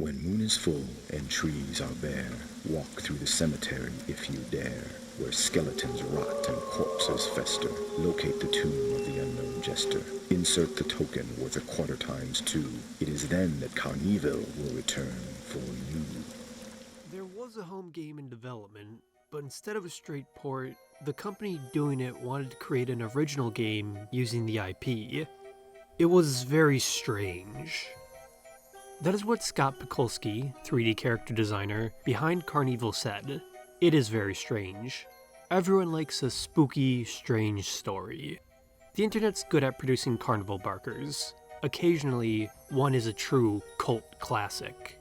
When moon is full and trees are bare, walk through the cemetery if you dare, where skeletons rot and corpses fester. Locate the tomb of the unknown jester. Insert the token worth 1/4 times 2. It is then that CarnEvil will return for you. There was a home game in development, but instead of a straight port, the company doing it wanted to create an original game using the IP. It was very strange. That is what Scott Pikulski, 3D character designer, behind CarnEvil said. It is very strange. Everyone likes a spooky, strange story. The internet's good at producing carnival barkers. Occasionally, one is a true cult classic.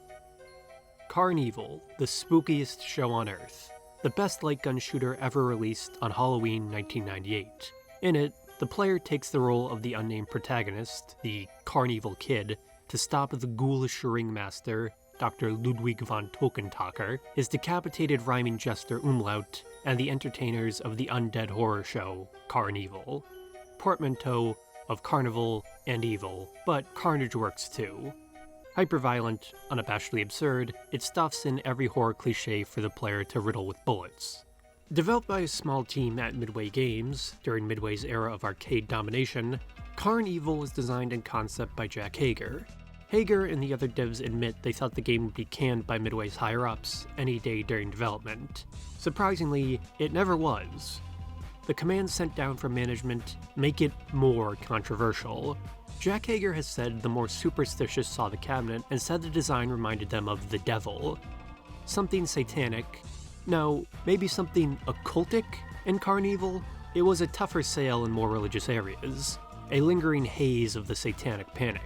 CarnEvil, the spookiest show on Earth. The best light gun shooter ever released on Halloween 1998. In it, the player takes the role of the unnamed protagonist, the CarnEvil Kid, to stop the ghoulish ringmaster, Dr. Ludwig von Tokkentakker, his decapitated rhyming jester Umlaut, and the entertainers of the undead horror show, CarnEvil. Portmanteau of Carnival and evil, but carnage works too. Hyper-violent, unabashedly absurd, it stuffs in every horror cliché for the player to riddle with bullets. Developed by a small team at Midway Games, during Midway's era of arcade domination, CarnEvil was designed in concept by Jack Haeger. Haeger and the other devs admit they thought the game would be canned by Midway's higher-ups any day during development. Surprisingly, it never was. The commands sent down from management make it more controversial. Jack Haeger has said the more superstitious saw the cabinet and said the design reminded them of the devil. Something satanic. No, maybe something occultic in CarnEvil? It was a tougher sale in more religious areas. A lingering haze of the satanic panic.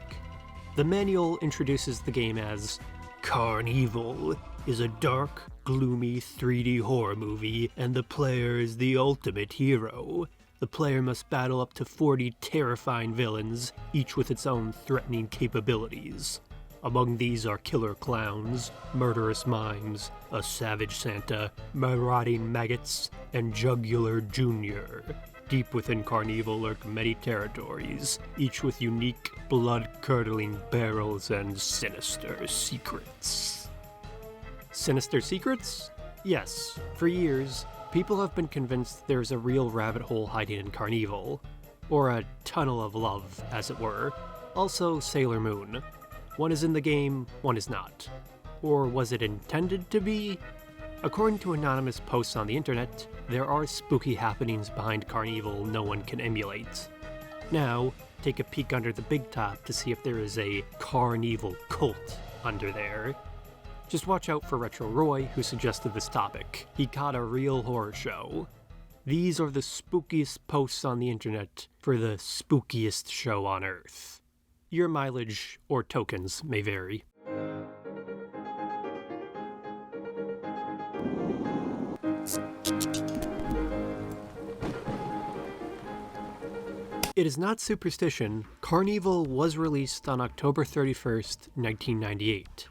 The manual introduces the game as CarnEvil is a dark, gloomy 3D horror movie, and the player is the ultimate hero. The player must battle up to 40 terrifying villains, each with its own threatening capabilities. Among these are killer clowns, murderous mimes, a savage Santa, marauding maggots, and Jugular Jr. Deep within CarnEvil lurk many territories, each with unique, blood-curdling barrels and sinister secrets. Sinister secrets? Yes, for years, people have been convinced there's a real rabbit hole hiding in CarnEvil. Or a tunnel of love, as it were. Also Sailor Moon. One is in the game, one is not. Or was it intended to be? According to anonymous posts on the internet, there are spooky happenings behind CarnEvil no one can emulate. Now, take a peek under the big top to see if there is a CarnEvil cult under there. Just watch out for Retro Roy, who suggested this topic. He caught a real horror show. These are the spookiest posts on the internet for the spookiest show on Earth. Your mileage or tokens may vary. It is not superstition. CarnEvil was released on October 31st, 1998.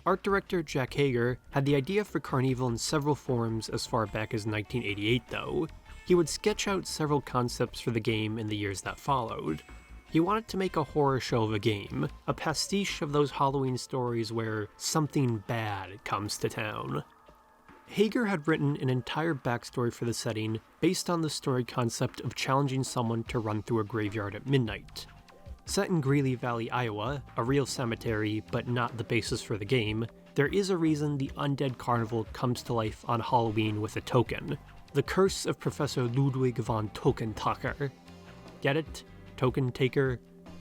Art director Jack Haeger had the idea for CarnEvil in several forms as far back as 1988, though. He would sketch out several concepts for the game in the years that followed. He wanted to make a horror show of a game, a pastiche of those Halloween stories where something bad comes to town. Haeger had written an entire backstory for the setting based on the story concept of challenging someone to run through a graveyard at midnight. Set in Greeley Valley, Iowa, a real cemetery but not the basis for the game, there is a reason the undead carnival comes to life on Halloween with a token. The curse of Professor Ludwig von Tokkentakker. Get it? Token taker?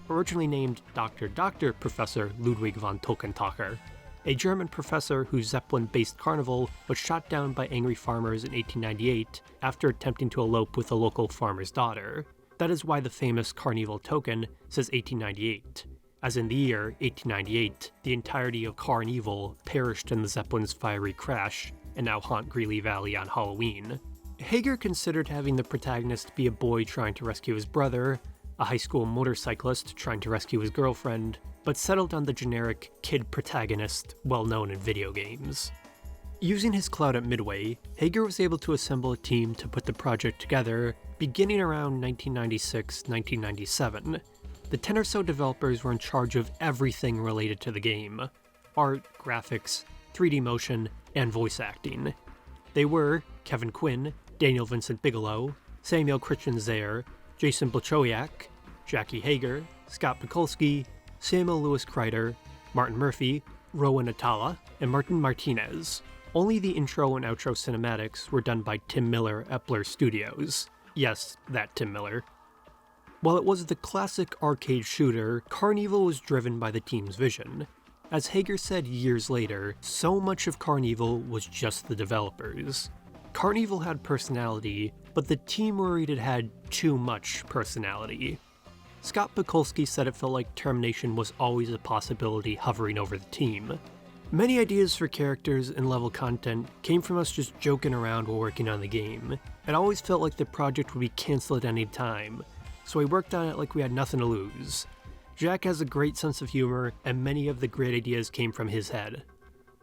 Originally named Dr. Professor Ludwig von Tokkentakker. A German professor whose Zeppelin-based carnival was shot down by angry farmers in 1898 after attempting to elope with a local farmer's daughter. That is why the famous CarnEvil token says 1898. As in the year 1898, the entirety of CarnEvil perished in the Zeppelin's fiery crash and now haunt Greeley Valley on Halloween. Haeger considered having the protagonist be a boy trying to rescue his brother, a high school motorcyclist trying to rescue his girlfriend, but settled on the generic kid protagonist well known in video games. Using his clout at Midway, Haeger was able to assemble a team to put the project together beginning around 1996-1997. The 10 or so developers were in charge of everything related to the game. art, graphics, 3D motion, and voice acting. They were Kevin Quinn, Daniel Vincent Bigelow, Samuel Christian Zaire, Jason Blachowiak, Jackie Haeger, Scott Mikulski, Samuel Lewis Kreider, Martin Murphy, Rowan Atala, and Martin Martinez. Only the intro and outro cinematics were done by Tim Miller at Blur Studios. Yes, that Tim Miller. While it was the classic arcade shooter, CarnEvil was driven by the team's vision. As Haeger said years later, so much of CarnEvil was just the developers. CarnEvil had personality, but the team worried it had too much personality. Scott Mikulski said it felt like termination was always a possibility hovering over the team. Many ideas for characters and level content came from us just joking around while working on the game. It always felt like the project would be cancelled at any time, so we worked on it like we had nothing to lose. Jack has a great sense of humor, and many of the great ideas came from his head.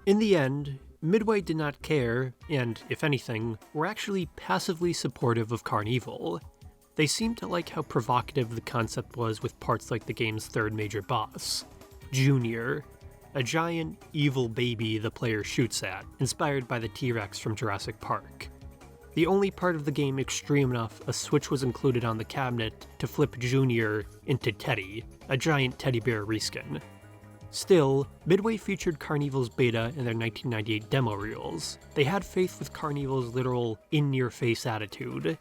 In the end, Midway did not care, and, if anything, were actually passively supportive of CarnEvil. They seemed to like how provocative the concept was with parts like the game's third major boss, Junior, a giant, evil baby the player shoots at, inspired by the T-Rex from Jurassic Park. The only part of the game extreme enough a switch was included on the cabinet to flip Junior into Teddy, a giant teddy bear reskin. Still, Midway featured CarnEvil's beta in their 1998 demo reels. They had faith with CarnEvil's literal in-your-face attitude.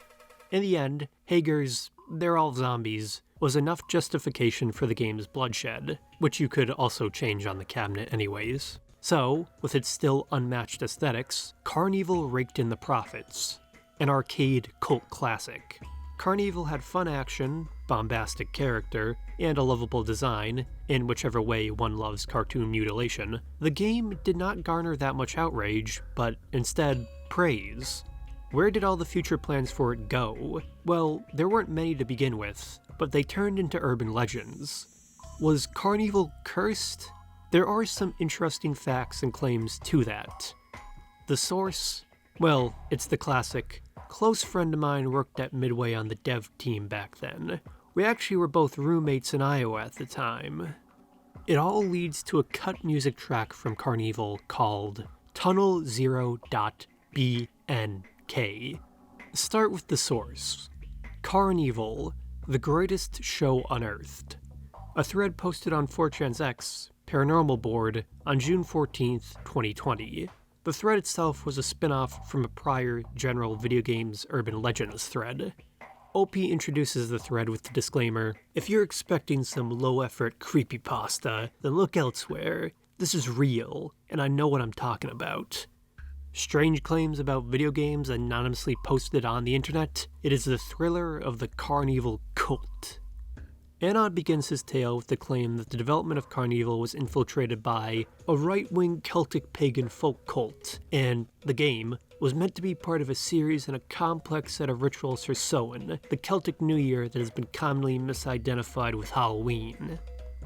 In the end, Haeger's "they're all zombies" was enough justification for the game's bloodshed, which you could also change on the cabinet anyways. So, with its still unmatched aesthetics, CarnEvil raked in the profits. An arcade cult classic. CarnEvil had fun action, bombastic character, and a lovable design, in whichever way one loves cartoon mutilation. The game did not garner that much outrage, but instead, praise. Where did all the future plans for it go? Well, there weren't many to begin with, but they turned into urban legends. Was CarnEvil cursed? There are some interesting facts and claims to that. The source? Well, it's the classic. Close friend of mine worked at Midway on the dev team back then. We actually were both roommates in Iowa at the time. It all leads to a cut music track from CarnEvil called Tunnel 0.BNK. Start with the source. CarnEvil, the greatest show unearthed. A thread posted on 4chan's X, Paranormal Board, on June 14th, 2020. The thread itself was a spin-off from a prior general video games urban legends thread. OP introduces the thread with the disclaimer, "If you're expecting some low-effort creepypasta, then look elsewhere. This is real, and I know what I'm talking about." Strange claims about video games anonymously posted on the internet? It is the thriller of the CarnEvil cult. Anon begins his tale with the claim that the development of CarnEvil was infiltrated by a right-wing Celtic pagan folk cult, and the game was meant to be part of a series and a complex set of rituals for Samhain, the Celtic New Year that has been commonly misidentified with Halloween.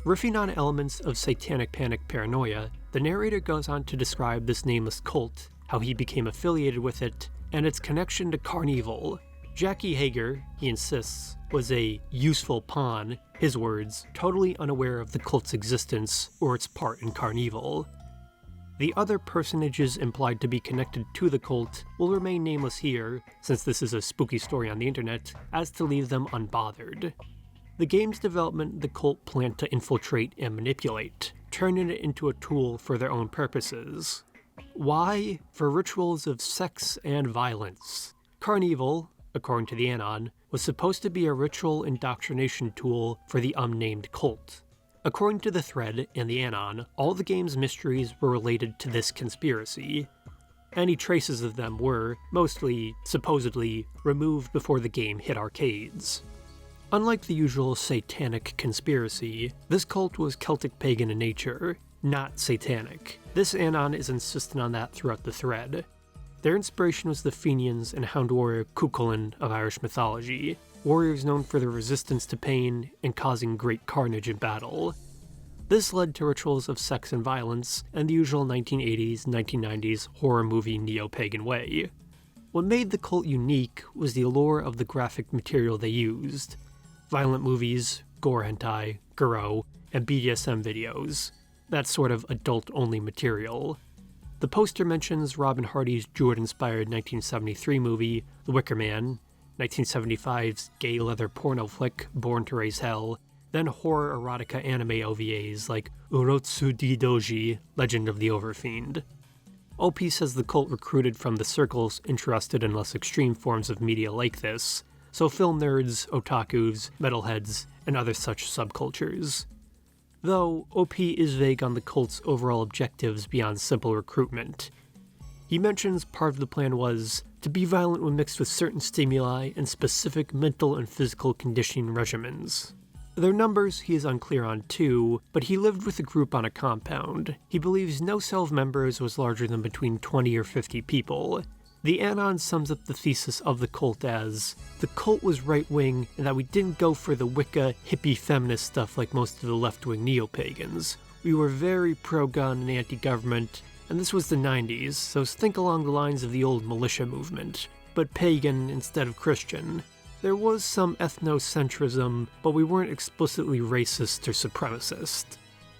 Riffing on elements of satanic panic paranoia, the narrator goes on to describe this nameless cult, how he became affiliated with it, and its connection to CarnEvil. Jackie Haeger, he insists, was a useful pawn, his words, totally unaware of the cult's existence or its part in CarnEvil. The other personages implied to be connected to the cult will remain nameless here, since this is a spooky story on the internet, as to leave them unbothered. The game's development, the cult planned to infiltrate and manipulate, turning it into a tool for their own purposes. Why? For rituals of sex and violence. CarnEvil, according to the Anon, was supposed to be a ritual indoctrination tool for the unnamed cult. According to the thread and the Anon, all the game's mysteries were related to this conspiracy. Any traces of them were, mostly, supposedly, removed before the game hit arcades. Unlike the usual satanic conspiracy, this cult was Celtic pagan in nature, not satanic. This Anon is insistent on that throughout the thread. Their inspiration was the Fenians and hound warrior Cuchulainn of Irish mythology, warriors known for their resistance to pain and causing great carnage in battle. This led to rituals of sex and violence and the usual 1980s, 1990s horror movie neo-pagan way. What made the cult unique was the allure of the graphic material they used. Violent movies, gore hentai, guro, and BDSM videos. that sort of adult-only material. The poster mentions Robin Hardy's Druid-inspired 1973 movie, The Wicker Man, 1975's gay leather porno flick, Born to Raise Hell, then horror erotica anime OVAs like Urotsuki Doji, Legend of the Overfiend. OP says the cult recruited from the circles interested in less extreme forms of media like this, so film nerds, otakus, metalheads, and other such subcultures. Though, OP is vague on the cult's overall objectives beyond simple recruitment. He mentions part of the plan was to be violent when mixed with certain stimuli and specific mental and physical conditioning regimens. Their numbers he is unclear on too, but he lived with the group on a compound. He believes no cell of members was larger than between 20 or 50 people. The Anon sums up the thesis of the cult as, the cult was right-wing and that we didn't go for the Wicca, hippie feminist stuff like most of the left-wing neo-pagans. We were very pro-gun and anti-government, and this was the 90s, so think along the lines of the old militia movement, but pagan instead of Christian. There was some ethnocentrism, but we weren't explicitly racist or supremacist.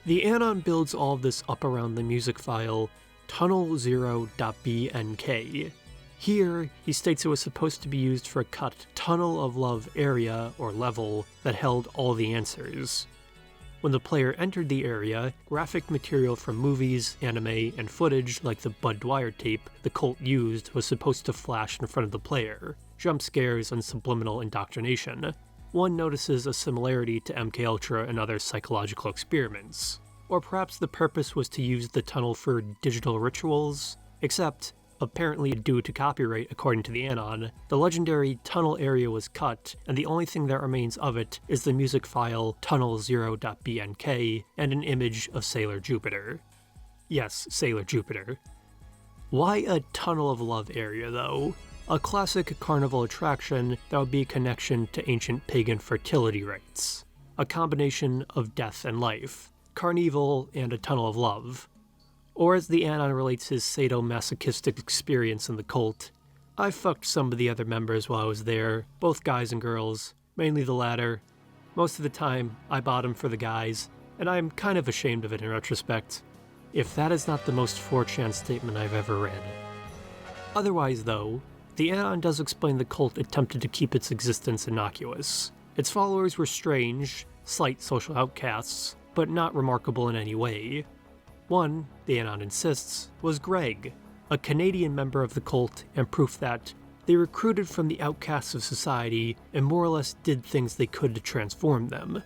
The Anon builds all of this up around the music file tunnel0.bnk. Here, he states it was supposed to be used for a cut Tunnel of Love area, or level, that held all the answers. When the player entered the area, graphic material from movies, anime, and footage like the Bud Dwyer tape the cult used was supposed to flash in front of the player. Jump scares and subliminal indoctrination. One notices a similarity to MKUltra and other psychological experiments. Or perhaps the purpose was to use the tunnel for digital rituals, except, apparently due to copyright according to the Anon, the legendary tunnel area was cut, and the only thing that remains of it is the music file tunnel0.bnk and an image of Sailor Jupiter. Yes, Sailor Jupiter. Why a Tunnel of Love area, though? A classic Carnival attraction that would be a connection to ancient pagan fertility rites. A combination of death and life. CarnEvil and a Tunnel of Love. Or as the Anon relates his sadomasochistic experience in the cult, I fucked some of the other members while I was there, both guys and girls, mainly the latter. Most of the time, I bottomed for the guys, and I'm kind of ashamed of it in retrospect. If that is not the most 4chan statement I've ever read. Otherwise though, the Anon does explain the cult attempted to keep its existence innocuous. Its followers were strange, slight social outcasts, but not remarkable in any way. One, the Anon insists, was Greg, a Canadian member of the cult and proof that they recruited from the outcasts of society and more or less did things they could to transform them.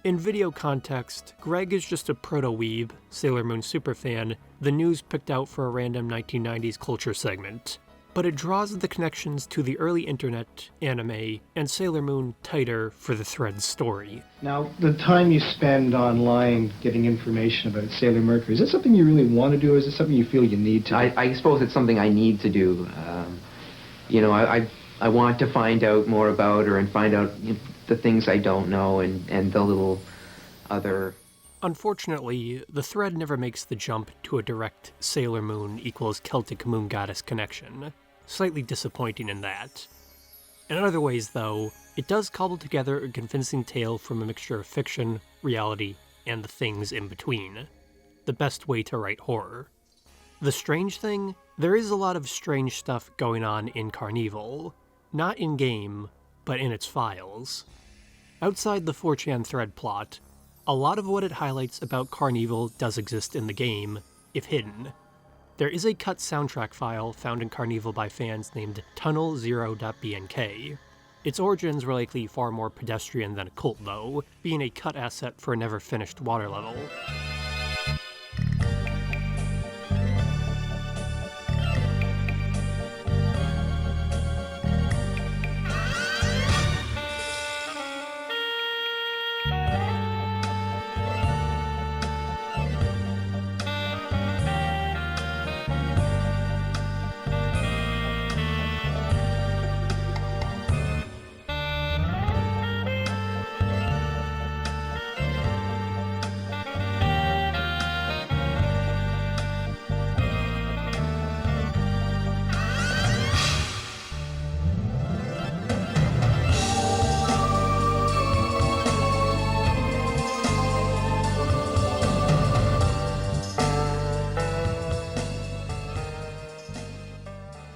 In video context, Greg is just a proto-weeb, Sailor Moon superfan, the news picked out for a random 1990s culture segment. But it draws the connections to the early internet, anime, and Sailor Moon tighter for the thread's story. Now, the time you spend online getting information about Sailor Mercury, is that something you really want to do, or is it something you feel you need to do? I suppose it's something I need to do. I want to find out more about her and find out the things I don't know and the little other... Unfortunately, the thread never makes the jump to a direct Sailor Moon equals Celtic moon goddess connection. Slightly disappointing in that. In other ways, though, it does cobble together a convincing tale from a mixture of fiction, reality, and the things in between. The best way to write horror. The strange thing? There is a lot of strange stuff going on in CarnEvil. Not in-game, but in its files. Outside the 4chan thread plot, a lot of what it highlights about CarnEvil does exist in the game, if hidden. There is a cut soundtrack file found in CarnEvil by fans named tunnel0.bnk. Its origins were likely far more pedestrian than a cult though, being a cut asset for a never finished water level.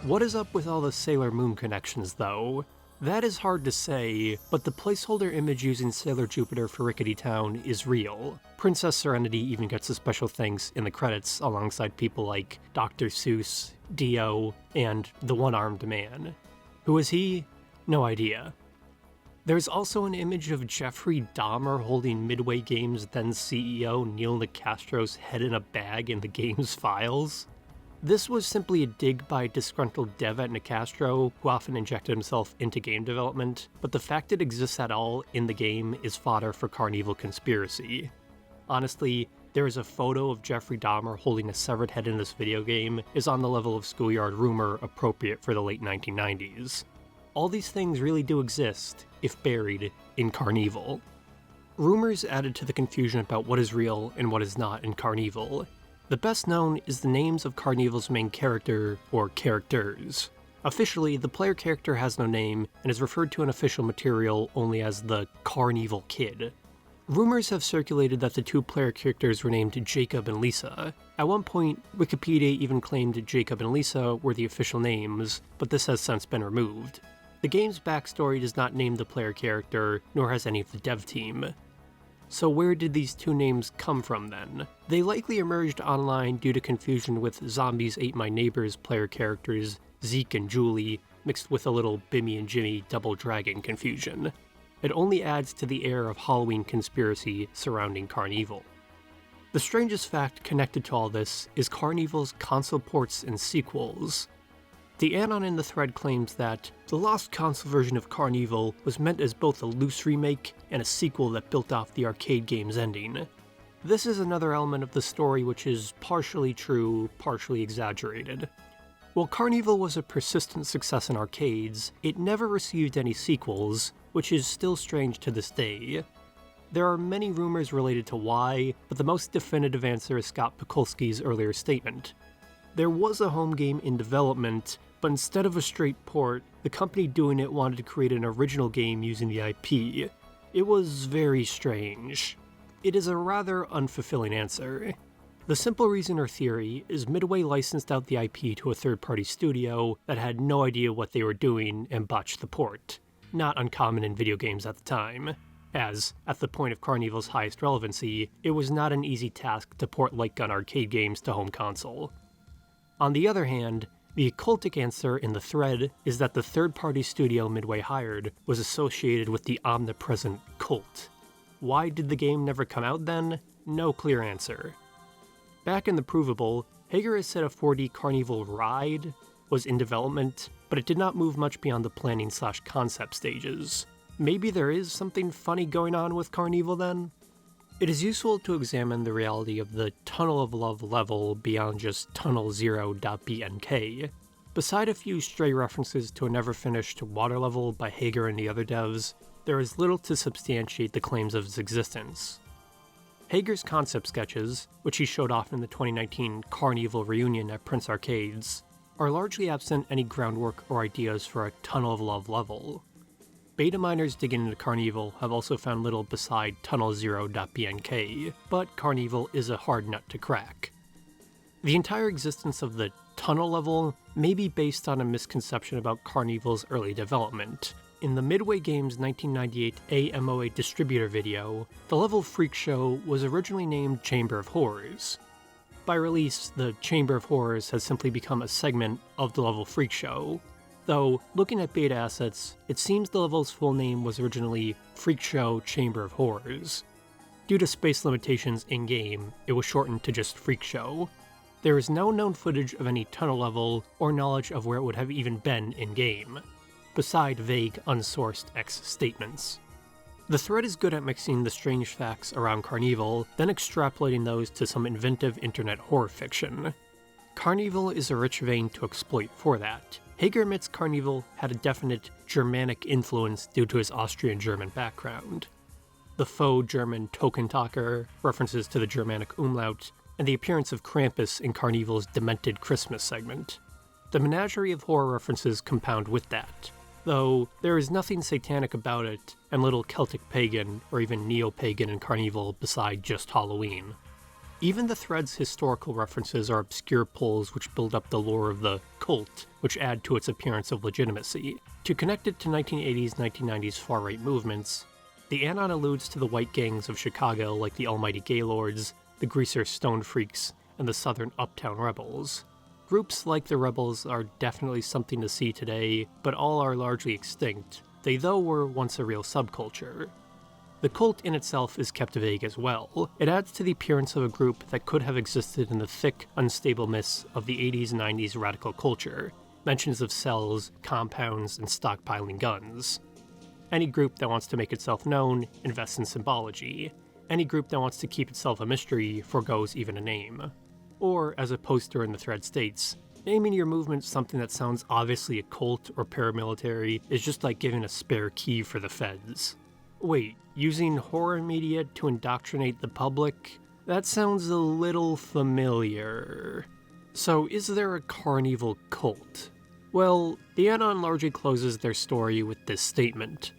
What is up with all the Sailor Moon connections, though? That is hard to say, but the placeholder image using Sailor Jupiter for Rickety Town is real. Princess Serenity even gets a special thanks in the credits alongside people like Dr. Seuss, Dio, and the One-Armed Man. Who is he? No idea. There's also an image of Jeffrey Dahmer holding Midway Games' then CEO Neil Nicastro's head in a bag in the game's files. This was simply a dig by a disgruntled dev at Nicastro, who often injected himself into game development, but the fact it exists at all in the game is fodder for CarnEvil conspiracy. Honestly, there is a photo of Jeffrey Dahmer holding a severed head in this video game is on the level of schoolyard rumor appropriate for the late 1990s. All these things really do exist, if buried, in CarnEvil. Rumors added to the confusion about what is real and what is not in CarnEvil. The best known is the names of CarnEvil's main character, or characters. Officially, the player character has no name, and is referred to in official material only as the CarnEvil Kid. Rumors have circulated that the two player characters were named Jacob and Lisa. At one point, Wikipedia even claimed Jacob and Lisa were the official names, but this has since been removed. The game's backstory does not name the player character, nor has any of the dev team. So where did these two names come from then? They likely emerged online due to confusion with Zombies Ate My Neighbors player characters Zeke and Julie, mixed with a little Bimmy and Jimmy Double Dragon confusion. It only adds to the air of Halloween conspiracy surrounding CarnEvil. The strangest fact connected to all this is CarnEvil's console ports and sequels. The anon in the thread claims that the lost console version of CarnEvil was meant as both a loose remake and a sequel that built off the arcade game's ending. This is another element of the story which is partially true, partially exaggerated. While CarnEvil was a persistent success in arcades, it never received any sequels, which is still strange to this day. There are many rumors related to why, but the most definitive answer is Scott Pikulski's earlier statement. There was a home game in development, but instead of a straight port, the company doing it wanted to create an original game using the IP. It was very strange. It is a rather unfulfilling answer. The simple reason or theory is Midway licensed out the IP to a third-party studio that had no idea what they were doing and botched the port. Not uncommon in video games at the time, as, at the point of CarnEvil's highest relevancy, it was not an easy task to port light gun arcade games to home console. On the other hand, the occultic answer in the thread is that the third-party studio Midway hired was associated with the omnipresent cult. Why did the game never come out then? No clear answer. Back in the provable, Haeger has said a 4D CarnEvil ride was in development, but it did not move much beyond the planning/concept stages. Maybe there is something funny going on with CarnEvil then? It is useful to examine the reality of the Tunnel of Love level beyond just tunnel0.bnk. Beside a few stray references to a never-finished water level by Haeger and the other devs, there is little to substantiate the claims of its existence. Haeger's concept sketches, which he showed off in the 2019 CarnEvil reunion at Prince Arcades, are largely absent any groundwork or ideas for a Tunnel of Love level. Beta miners digging into CarnEvil have also found little beside tunnel0.bnk, but CarnEvil is a hard nut to crack. The entire existence of the tunnel level may be based on a misconception about CarnEvil's early development. In the Midway Games 1998 AMOA distributor video, the level Freak Show was originally named Chamber of Horrors. By release, the Chamber of Horrors has simply become a segment of the level Freak Show, though, looking at beta assets, it seems the level's full name was originally Freak Show Chamber of Horrors. Due to space limitations in-game, it was shortened to just Freak Show. There is no known footage of any tunnel level, or knowledge of where it would have even been in-game, beside vague, unsourced X statements. The thread is good at mixing the strange facts around CarnEvil, then extrapolating those to some inventive internet horror fiction. CarnEvil is a rich vein to exploit for that. Haeger admits CarnEvil had a definite Germanic influence due to his Austrian-German background. The faux German Tokkentakker, references to the Germanic Umlaut, and the appearance of Krampus in CarnEvil's Demented Christmas segment. The menagerie of horror references compound with that, though there is nothing satanic about it, and little Celtic pagan or even neo-pagan in CarnEvil beside just Halloween. Even the thread's historical references are obscure pulls which build up the lore of the cult, which add to its appearance of legitimacy. To connect it to 1980s, 1990s far-right movements, the anon alludes to the white gangs of Chicago like the Almighty Gaylords, the Greaser Stone Freaks, and the Southern Uptown Rebels. Groups like the Rebels are definitely something to see today, but all are largely extinct. They though were once a real subculture. The cult in itself is kept vague as well. It adds to the appearance of a group that could have existed in the thick, unstable mists of the 80s and 90s radical culture. Mentions of cells, compounds, and stockpiling guns. Any group that wants to make itself known invests in symbology. Any group that wants to keep itself a mystery forgoes even a name. Or, as a poster in the thread states, naming your movement something that sounds obviously a cult or paramilitary is just like giving a spare key for the feds. Wait, using horror media to indoctrinate the public? That sounds a little familiar. So is there a CarnEvil cult? Well, the anon largely closes their story with this statement.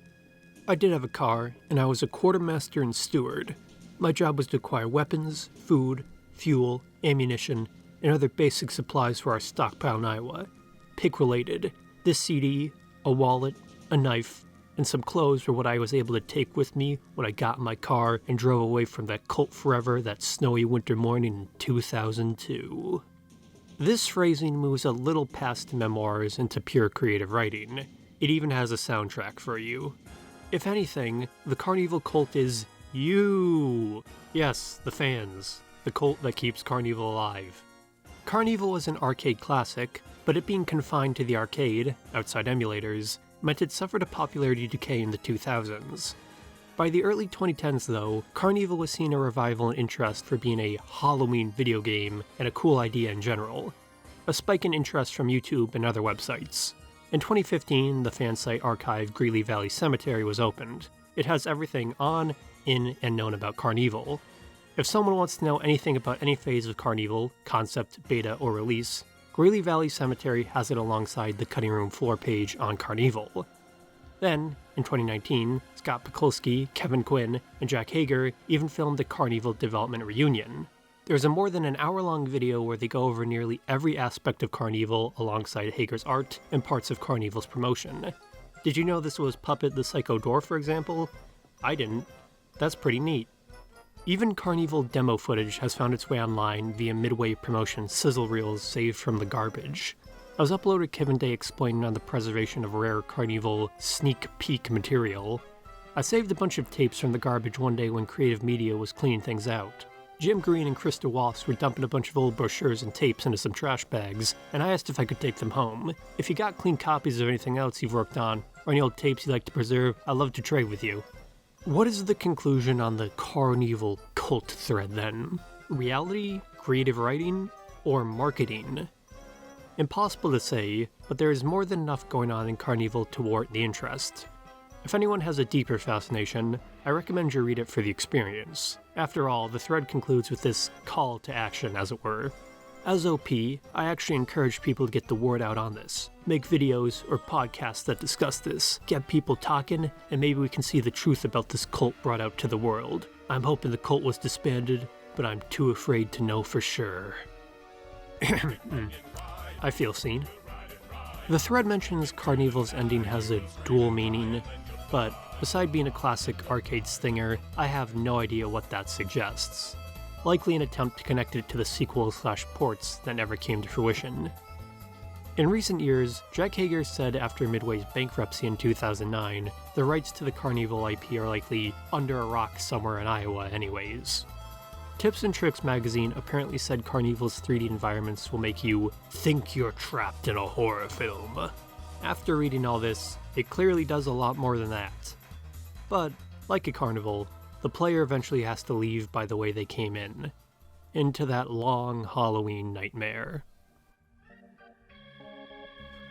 I did have a car, and I was a quartermaster and steward. My job was to acquire weapons, food, fuel, ammunition, and other basic supplies for our stockpile in Iowa. Pig-related. This CD, a wallet, a knife, and some clothes were what I was able to take with me when I got in my car and drove away from that cult forever that snowy winter morning in 2002. This phrasing moves a little past memoirs into pure creative writing. It even has a soundtrack for you. If anything, the CarnEvil cult is you. Yes, the fans. The cult that keeps CarnEvil alive. CarnEvil was an arcade classic, but it being confined to the arcade, outside emulators, meant it suffered a popularity decay in the 2000s. By the early 2010s though, CarnEvil was seeing a revival in interest for being a Halloween video game and a cool idea in general. A spike in interest from YouTube and other websites. In 2015, the fan site archive Greeley Valley Cemetery was opened. It has everything on, in, and known about CarnEvil. If someone wants to know anything about any phase of CarnEvil, concept, beta, or release, Greeley Valley Cemetery has it alongside the cutting room floor page on CarnEvil. Then, in 2019, Scott Pekulski, Kevin Quinn, and Jack Haeger even filmed a CarnEvil development reunion. There's a more than an hour-long video where they go over nearly every aspect of CarnEvil alongside Haeger's art and parts of CarnEvil's promotion. Did you know this was Puppet the Psycho Dwarf, for example? I didn't. That's pretty neat. Even CarnEvil demo footage has found its way online via Midway Promotion sizzle reels saved from the garbage. I was uploaded Kevin Day explaining on the preservation of rare CarnEvil sneak peek material. I saved a bunch of tapes from the garbage one day when Creative Media was cleaning things out. Jim Green and Krista Walsh were dumping a bunch of old brochures and tapes into some trash bags, and I asked if I could take them home. If you got clean copies of anything else you've worked on, or any old tapes you'd like to preserve, I'd love to trade with you. What is the conclusion on the CarnEvil cult thread then? Reality, creative writing, or marketing? Impossible to say, but there is more than enough going on in CarnEvil to warrant the interest. If anyone has a deeper fascination, I recommend you read it for the experience. After all, the thread concludes with this call to action, as it were. As OP, I actually encourage people to get the word out on this. Make videos or podcasts that discuss this, get people talking, and maybe we can see the truth about this cult brought out to the world. I'm hoping the cult was disbanded, but I'm too afraid to know for sure. I feel seen. The thread mentions CarnEvil's ending has a dual meaning, but beside being a classic arcade stinger, I have no idea what that suggests. Likely an attempt to connect it to the sequels/ports that never came to fruition. In recent years, Jack Haeger said after Midway's bankruptcy in 2009, the rights to the CarnEvil IP are likely under a rock somewhere in Iowa anyways. Tips and Tricks magazine apparently said CarnEvil's 3D environments will make you think you're trapped in a horror film. After reading all this, it clearly does a lot more than that. But, like a carnival, the player eventually has to leave by the way they came in, into that long Halloween nightmare.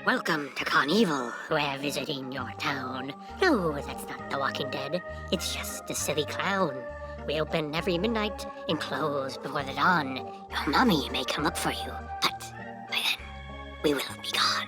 Welcome to CarnEvil. We're visiting your town. No, that's not The Walking Dead. It's just a silly clown. We open every midnight and close before the dawn. Your mommy may come up for you, but by then, we will be gone.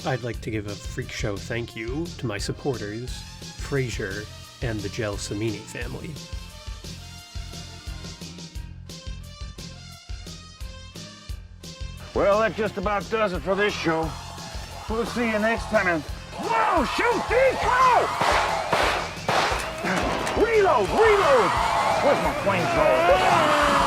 I'd like to give a freak show thank you to my supporters, Frasier and the Gelsomini family. Well, that just about does it for this show. We'll see you next time. And whoa, shoot, Deke! Whoa! Reload! Reload! Where's my flamethrower?